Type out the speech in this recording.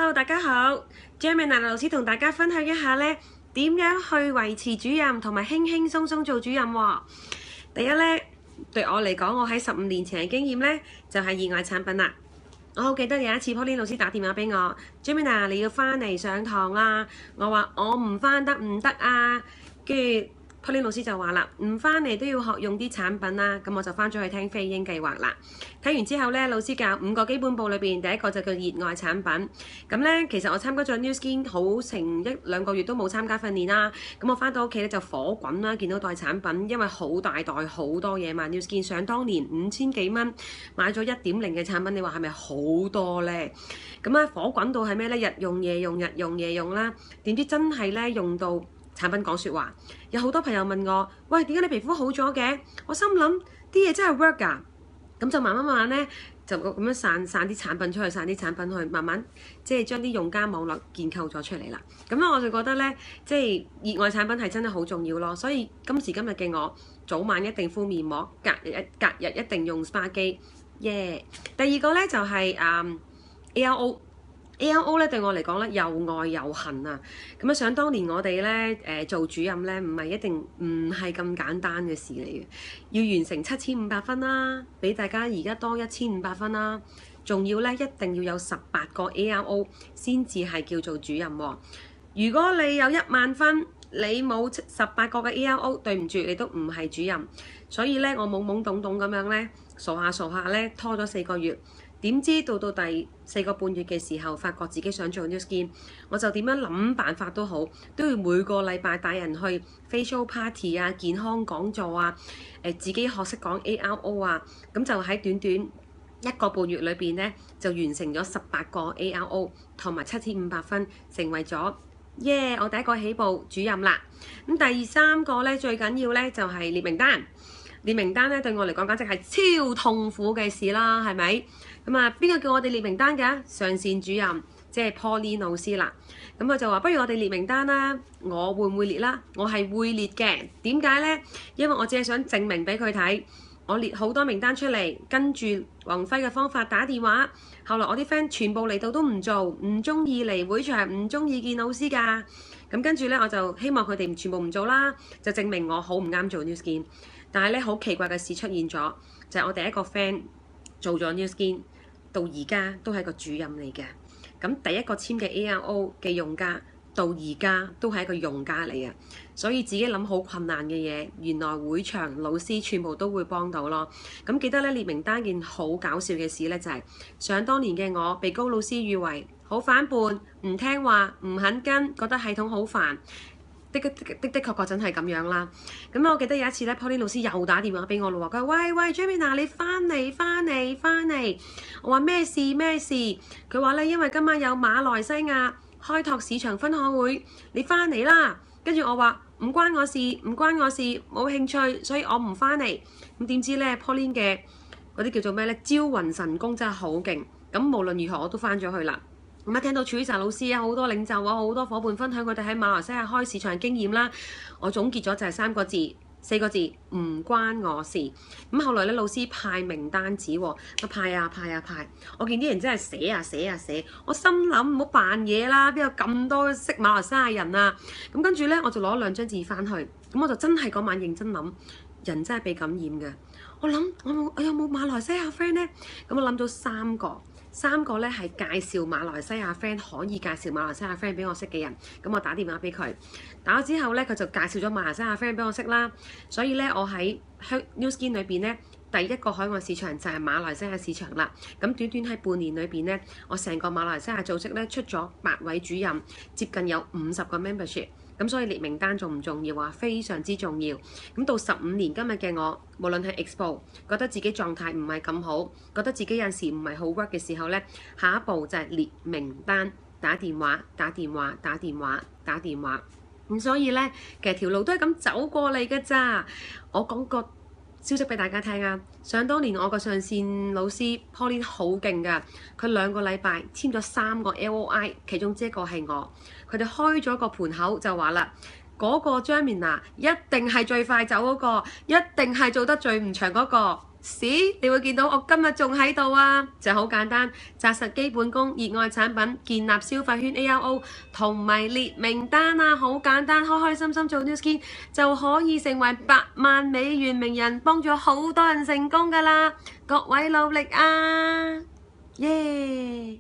Hello， 大家好 ，Gemini 老師同大家分享一下呢點樣去維持主任同埋輕輕鬆鬆做主任喎。第一呢，對我嚟講，我喺15年前嘅經驗呢，就係意外產品啦。我好記得有一次 Pauline 老師打電話俾我 ，Gemini 你要翻嚟上堂啦。我話我唔翻得唔得啊？跟住Pauline 老師就話啦，唔翻嚟都要學用啲產品啦。咁我就翻咗去聽飛鷹計劃啦。睇完之後咧，老師教5個基本步裏邊，第一個就叫熱愛產品。咁咧，其實我參加咗 New Skin 好成1-2個月都冇參加訓練啦。咁我翻到屋企咧就火滾啦，見到袋產品，因為好大袋好多嘢嘛。New Skin 想當年5000幾蚊買咗1.0嘅產品，你話係咪好多咧？咁啊火滾到係咩咧？日用夜用，日用夜用啦。點知真係咧用到產品講説話，有好多朋友問我：喂，點解你皮膚好咗嘅？我心諗啲嘢真係 work 㗎。咁就慢慢咧，就咁樣散啲產品出去，散啲產品去，慢慢即係將啲用家網絡建構咗出嚟啦。咁咧我就覺得咧，即係熱愛產品係真係好重要咯。所以今時今日嘅我，早晚一定敷面膜，隔日一定用 SPA 機。耶！第二個咧就係ARO 咧對我嚟講咧又愛又恨啊！咁啊，想當年我哋咧做主任咧唔係咁簡單嘅事嚟嘅，要完成7500分啦，比大家而家多1500分啦，仲要咧一定要有18個 ARO 先至係叫做主任喎。如果你有10000分，你冇18個嘅 ARO， 對唔住，你都唔係主任。所以咧，我懵懵懂懂咁樣咧，傻下咧，拖咗4個月。點知到第4個半月嘅時候，發覺自己想做 New Skin， 我就點樣諗辦法都好，都要每個禮拜帶人去 facial party 啊、健康講座啊、自己學識講 ARO 啊，咁就喺短1個半月裏邊咧，就完成咗18個 ARO 同埋7500分，成為咗我第一個起步主任啦。咁第3個咧最緊要咧就係列名單。列名單咧對我嚟講簡直係超痛苦嘅事啦，係咪？咁啊，邊個叫我哋列名單嘅？上線主任即係 Pauline 老師啦。咁佢就話：不如我哋列名單啦。我會唔會列啦？我係會列嘅。點解呢？因為我只係想證明俾佢睇，我列好多名單出嚟，跟住宏輝嘅方法打電話。後來我啲 friend 全部嚟到都唔做，唔中意嚟會場，唔中意見老師㗎。咁跟住咧，我就希望佢哋全部唔做啦，就證明我好唔啱做 New Skin。但係咧，好奇怪嘅事出現咗，就係我第一個 friend 做咗 New Skin， 到而家都係個主任嚟嘅。咁第一個簽嘅 ARO 嘅用家，到而家都係一個用家嚟嘅。所以自己諗好困難嘅嘢，原來會場老師全部都會幫到咯。咁記得咧，列名單件好搞笑嘅事咧，就係想當年嘅我被高老師譽為好反叛、唔聽話、唔肯跟，覺得系統好煩。的確真係咁樣啦。咁我記得有一次咧 Pauline 老師又打電話俾我咯喎，佢話：喂 Gemini 你翻嚟。我話咩事？佢話咧，因為今晚有馬來西亞開拓市場分享會，你翻嚟啦。跟住我話唔關我事，冇興趣，所以我唔翻嚟。咁點知咧 Pauline 嘅嗰啲叫做咩咧？招魂神功真係好勁。咁無論如何我都翻咗去啦。咁一聽到 Teresa 老師啊，好多領袖啊，好多夥伴分享佢哋喺馬來西亞開市場嘅經驗啦，我總結咗就係4個字，唔關我事。咁後來咧，老師派名單紙喎，派，我見啲人真係寫，我心諗唔好扮嘢啦，邊有咁多識馬來西亞人啊？咁跟住咧，我就攞2張紙翻去，咁我就真係嗰晚認真諗，人真係被感染嘅。我諗我有冇馬來西亞 friend 咧？咁我諗到3個咧係介紹馬來西亞 friend， 可以介紹馬來西亞 friend 俾我識嘅人。咁我打電話俾佢，打咗之後咧，佢就介紹咗馬來西亞 friend 俾我識啦。所以咧，我喺 New Skin 裏邊咧，第一個海外市場就係馬來西亞市場啦。咁短喺半年裏邊咧，我成個馬來西亞組織咧出咗8位主任，接近有50個 membership。咁所以列名單重唔重要啊？非常之重要。咁到15年今日嘅我，無論係 Expo 覺得自己狀態唔係咁好，覺得自己有時唔係好 work 嘅時候呢，下一步就係列名單，打電話。咁所以呢，其實條路都係咁走過嚟嘅咋。我講個消息俾大家聽啊！想當年我個上線老師 Pauline 好勁㗎，佢2個禮拜簽咗3個 LOI， 其中之一個係我。佢哋開咗個盤口就話啦，嗰個 Gemini 一定係最快走嗰個，一定係做得最唔長嗰個。你會見到我今日仲喺度啊，就好簡單，紮實基本功，熱愛產品，建立消費圈 ARO 同埋列名單啊，好簡單，開開心心做 Nu Skin 就可以成為100萬美元名人，幫咗好多人成功㗎喇，各位努力啊，耶！